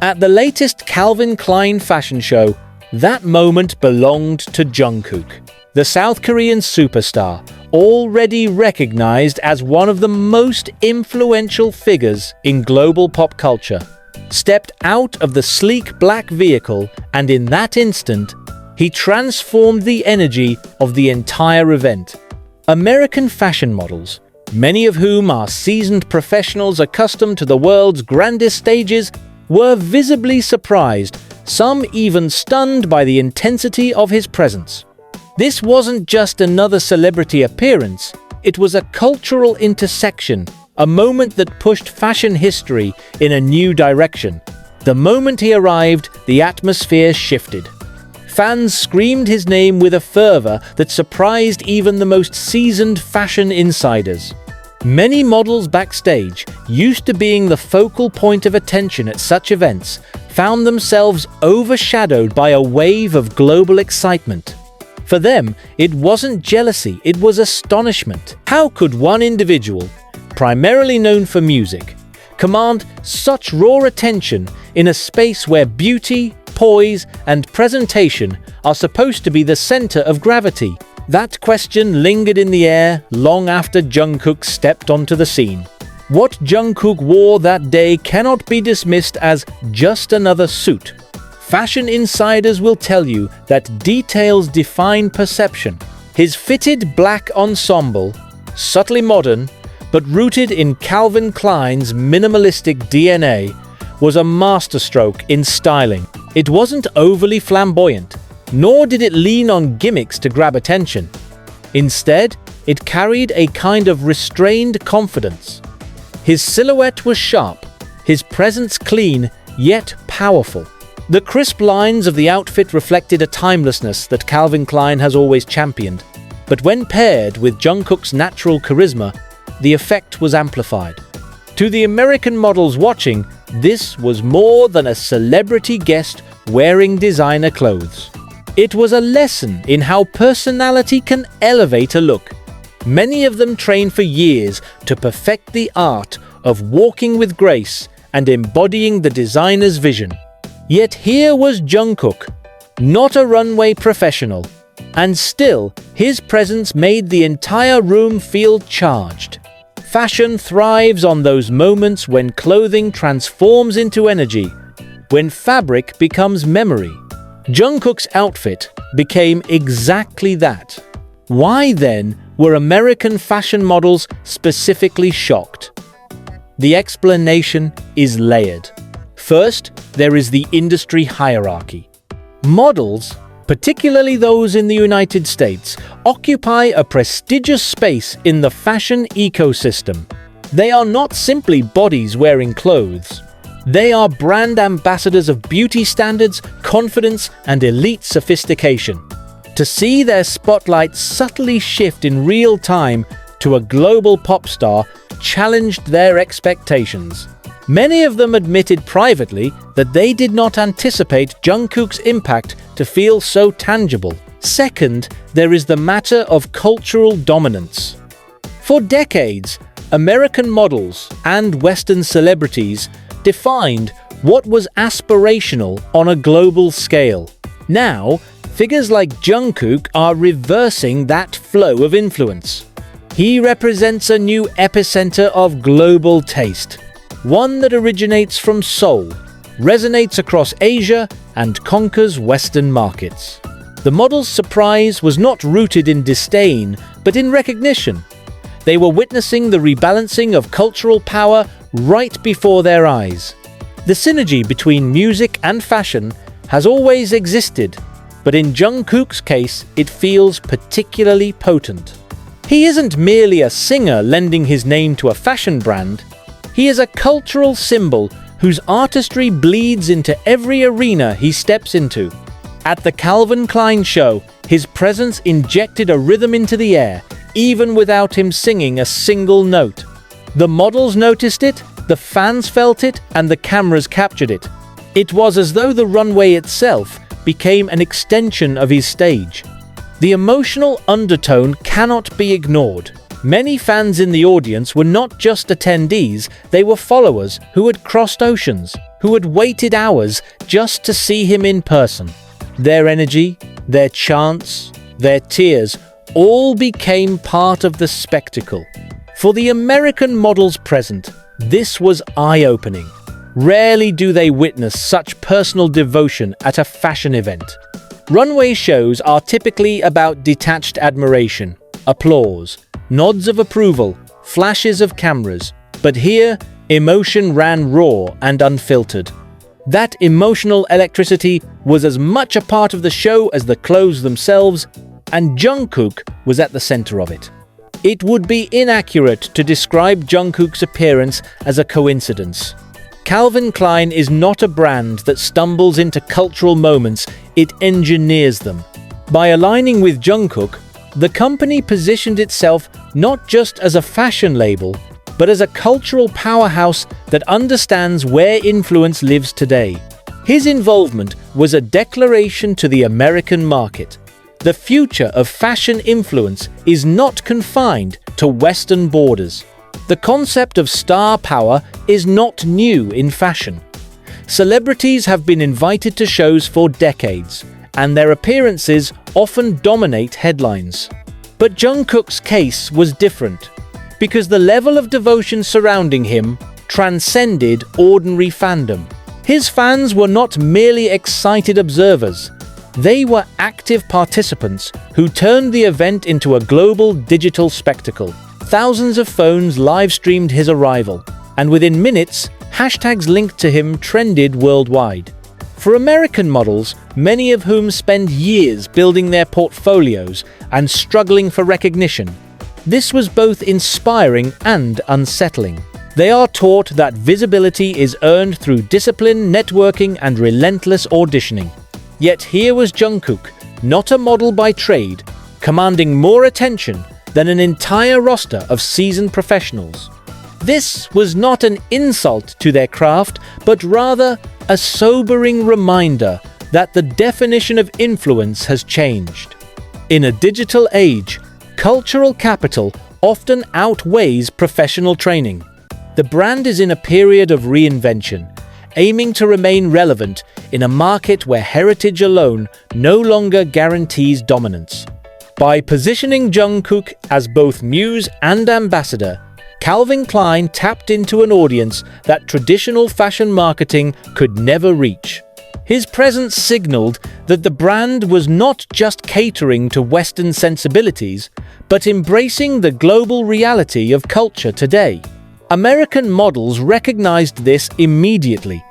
At the latest Calvin Klein fashion show, that moment belonged to Jungkook, the South Korean superstar, already recognized as one of the most influential figures in global pop culture, stepped out of the sleek black vehicle, and in that instant, he transformed the energy of the entire event. American fashion models, many of whom are seasoned professionals accustomed to the world's grandest stages, were visibly surprised, some even stunned by the intensity of his presence. This wasn't just another celebrity appearance, it was a cultural intersection, a moment that pushed fashion history in a new direction. The moment he arrived, the atmosphere shifted. Fans screamed his name with a fervor that surprised even the most seasoned fashion insiders. Many models backstage, used to being the focal point of attention at such events, found themselves overshadowed by a wave of global excitement. For them, it wasn't jealousy, it was astonishment. How could one individual, primarily known for music, command such raw attention in a space where beauty, poise, and presentation are supposed to be the center of gravity? That question lingered in the air long after Jungkook stepped onto the scene. What Jungkook wore that day cannot be dismissed as just another suit. Fashion insiders will tell you that details define perception. His fitted black ensemble, subtly modern, but rooted in Calvin Klein's minimalistic DNA, was a masterstroke in styling. It wasn't overly flamboyant, nor did it lean on gimmicks to grab attention. Instead, it carried a kind of restrained confidence. His silhouette was sharp, his presence clean, yet powerful. The crisp lines of the outfit reflected a timelessness that Calvin Klein has always championed, but when paired with Jungkook's natural charisma, the effect was amplified. To the American models watching, this was more than a celebrity guest wearing designer clothes. It was a lesson in how personality can elevate a look. Many of them trained for years to perfect the art of walking with grace and embodying the designer's vision. Yet here was Jungkook, not a runway professional, and still his presence made the entire room feel charged. Fashion thrives on those moments when clothing transforms into energy, when fabric becomes memory. Jungkook's outfit became exactly that. Why then were American fashion models specifically shocked? The explanation is layered. First, there is the industry hierarchy. Models, particularly those in the United States, occupy a prestigious space in the fashion ecosystem. They are not simply bodies wearing clothes. They are brand ambassadors of beauty standards, confidence, and elite sophistication. To see their spotlight subtly shift in real time to a global pop star challenged their expectations. Many of them admitted privately that they did not anticipate Jungkook's impact to feel so tangible. Second, there is the matter of cultural dominance. For decades, American models and Western celebrities defined what was aspirational on a global scale. Now, figures like Jungkook are reversing that flow of influence. He represents a new epicenter of global taste, one that originates from Seoul, resonates across Asia, and conquers Western markets. The model's surprise was not rooted in disdain, but in recognition. They were witnessing the rebalancing of cultural power right before their eyes. The synergy between music and fashion has always existed, but in Jungkook's case, it feels particularly potent. He isn't merely a singer lending his name to a fashion brand. He is a cultural symbol whose artistry bleeds into every arena he steps into. At the Calvin Klein show, his presence injected a rhythm into the air, even without him singing a single note. The models noticed it, the fans felt it, and the cameras captured it. It was as though the runway itself became an extension of his stage. The emotional undertone cannot be ignored. Many fans in the audience were not just attendees, they were followers who had crossed oceans. who had waited hours just to see him in person. Their energy, their chants, their tears all became part of the spectacle. For the American models present, this was eye-opening. Rarely do they witness such personal devotion at a fashion event. Runway shows are typically about detached admiration, applause, nods of approval, flashes of cameras. But here, emotion ran raw and unfiltered. That emotional electricity was as much a part of the show as the clothes themselves, and Jungkook was at the center of it. It would be inaccurate to describe Jungkook's appearance as a coincidence. Calvin Klein is not a brand that stumbles into cultural moments, it engineers them. By aligning with Jungkook, the company positioned itself not just as a fashion label, but as a cultural powerhouse that understands where influence lives today. His involvement was a declaration to the American market. The future of fashion influence is not confined to Western borders. The concept of star power is not new in fashion. Celebrities have been invited to shows for decades, and their appearances often dominate headlines. But Jungkook's case was different, because the level of devotion surrounding him transcended ordinary fandom. His fans were not merely excited observers. They were active participants who turned the event into a global digital spectacle. Thousands of phones live-streamed his arrival, and within minutes, hashtags linked to him trended worldwide. For American models, many of whom spend years building their portfolios and struggling for recognition, this was both inspiring and unsettling. They are taught that visibility is earned through discipline, networking, and relentless auditioning. Yet here was Jungkook, not a model by trade, commanding more attention than an entire roster of seasoned professionals. This was not an insult to their craft, but rather a sobering reminder that the definition of influence has changed. In a digital age, cultural capital often outweighs professional training. The brand is in a period of reinvention, aiming to remain relevant in a market where heritage alone no longer guarantees dominance. By positioning Jungkook as both muse and ambassador, Calvin Klein tapped into an audience that traditional fashion marketing could never reach. His presence signaled that the brand was not just catering to Western sensibilities, but embracing the global reality of culture today. American models recognized this immediately.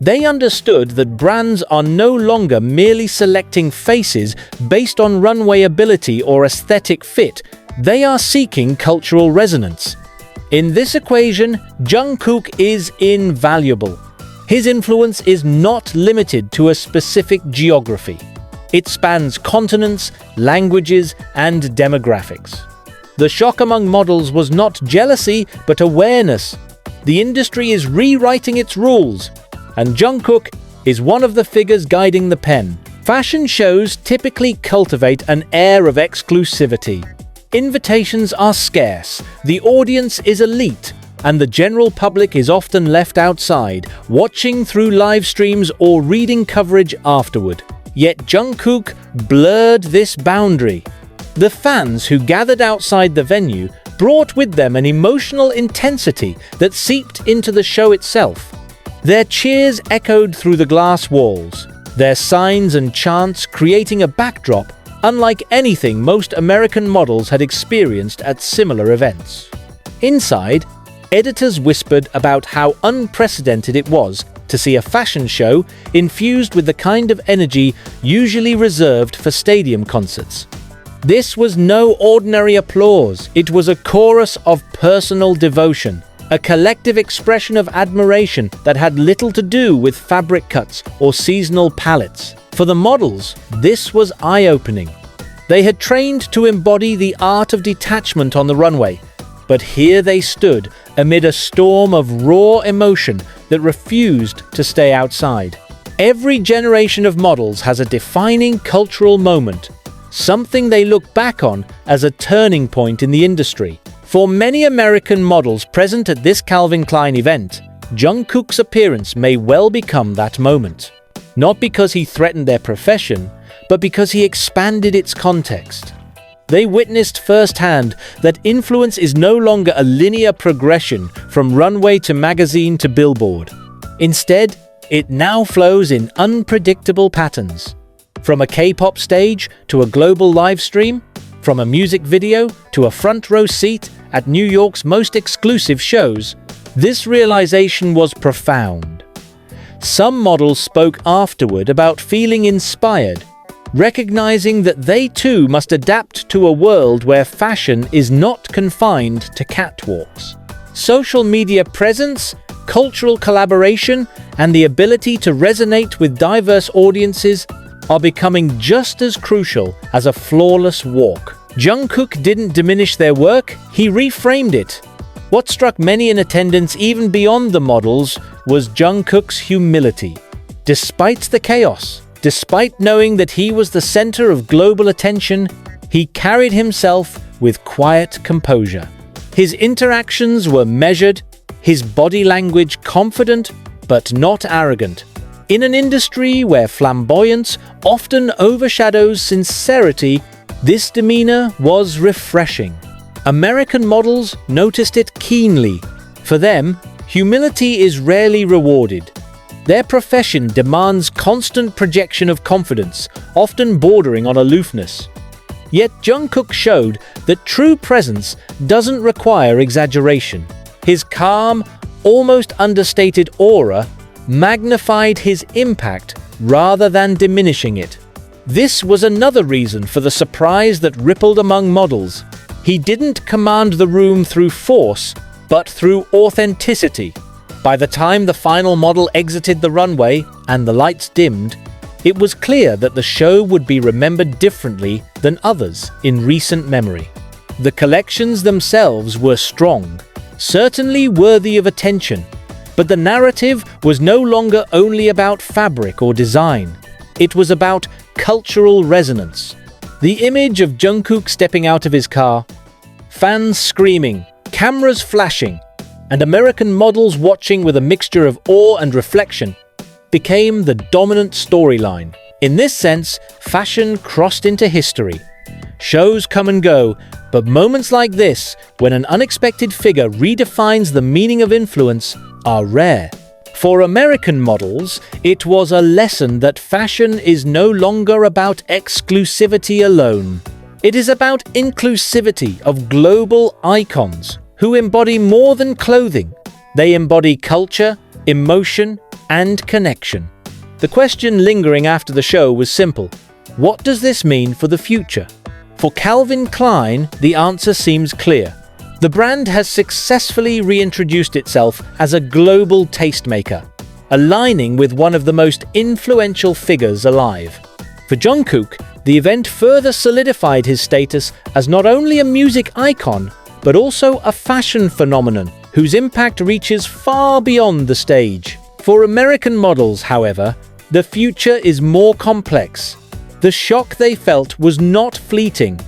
They understood that brands are no longer merely selecting faces based on runway ability or aesthetic fit, they are seeking cultural resonance. In this equation, Jungkook is invaluable. His influence is not limited to a specific geography. It spans continents, languages, and demographics. The shock among models was not jealousy, but awareness. The industry is rewriting its rules, and Jungkook is one of the figures guiding the pen. Fashion shows typically cultivate an air of exclusivity. Invitations are scarce, the audience is elite, and the general public is often left outside, watching through live streams or reading coverage afterward. Yet Jungkook blurred this boundary. The fans who gathered outside the venue brought with them an emotional intensity that seeped into the show itself. Their cheers echoed through the glass walls, their signs and chants creating a backdrop unlike anything most American models had experienced at similar events. Inside, editors whispered about how unprecedented it was to see a fashion show infused with the kind of energy usually reserved for stadium concerts. This was no ordinary applause, it was a chorus of personal devotion. A collective expression of admiration that had little to do with fabric cuts or seasonal palettes. For the models, this was eye-opening. They had trained to embody the art of detachment on the runway, but here they stood amid a storm of raw emotion that refused to stay outside. Every generation of models has a defining cultural moment, something they look back on as a turning point in the industry. For many American models present at this Calvin Klein event, Jungkook's appearance may well become that moment. Not because he threatened their profession, but because he expanded its context. They witnessed firsthand that influence is no longer a linear progression from runway to magazine to billboard. Instead, it now flows in unpredictable patterns. From a K-pop stage to a global live stream, from a music video to a front row seat at New York's most exclusive shows, this realization was profound. Some models spoke afterward about feeling inspired, recognizing that they too must adapt to a world where fashion is not confined to catwalks. Social media presence, cultural collaboration, and the ability to resonate with diverse audiences are becoming just as crucial as a flawless walk. Jungkook didn't diminish their work, he reframed it. What struck many in attendance even beyond the models was Jungkook's humility. Despite the chaos, despite knowing that he was the center of global attention, he carried himself with quiet composure. His interactions were measured, his body language confident, but not arrogant. In an industry where flamboyance often overshadows sincerity, this demeanor was refreshing. American models noticed it keenly. For them, humility is rarely rewarded. Their profession demands constant projection of confidence, often bordering on aloofness. Yet Jungkook showed that true presence doesn't require exaggeration. His calm, almost understated aura magnified his impact rather than diminishing it. This was another reason for the surprise that rippled among models. He didn't command the room through force, but through authenticity. By the time the final model exited the runway and the lights dimmed, it was clear that the show would be remembered differently than others in recent memory. The collections themselves were strong, certainly worthy of attention, but the narrative was no longer only about fabric or design. It was about cultural resonance. The image of Jungkook stepping out of his car, fans screaming, cameras flashing, and American models watching with a mixture of awe and reflection became the dominant storyline. In this sense, fashion crossed into history. Shows come and go, but moments like this, when an unexpected figure redefines the meaning of influence, are rare. For American models, it was a lesson that fashion is no longer about exclusivity alone. It is about inclusivity of global icons who embody more than clothing. They embody culture, emotion, and connection. The question lingering after the show was simple. What does this mean for the future? For Calvin Klein, the answer seems clear. The brand has successfully reintroduced itself as a global tastemaker, aligning with one of the most influential figures alive. For Jungkook, the event further solidified his status as not only a music icon, but also a fashion phenomenon whose impact reaches far beyond the stage. For American models, however, the future is more complex. The shock they felt was not fleeting.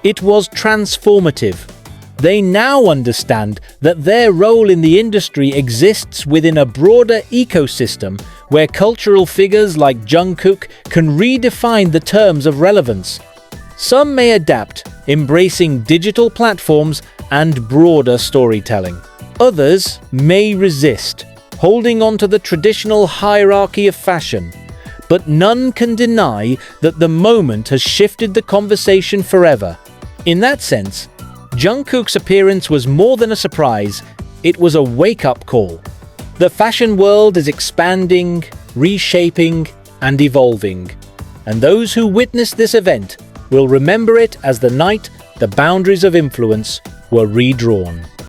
It was transformative. They now understand that their role in the industry exists within a broader ecosystem where cultural figures like Jungkook can redefine the terms of relevance. Some may adapt, embracing digital platforms and broader storytelling. Others may resist, holding on to the traditional hierarchy of fashion. But none can deny that the moment has shifted the conversation forever. In that sense, Jungkook's appearance was more than a surprise, it was a wake-up call. The fashion world is expanding, reshaping, and evolving, and those who witnessed this event will remember it as the night the boundaries of influence were redrawn.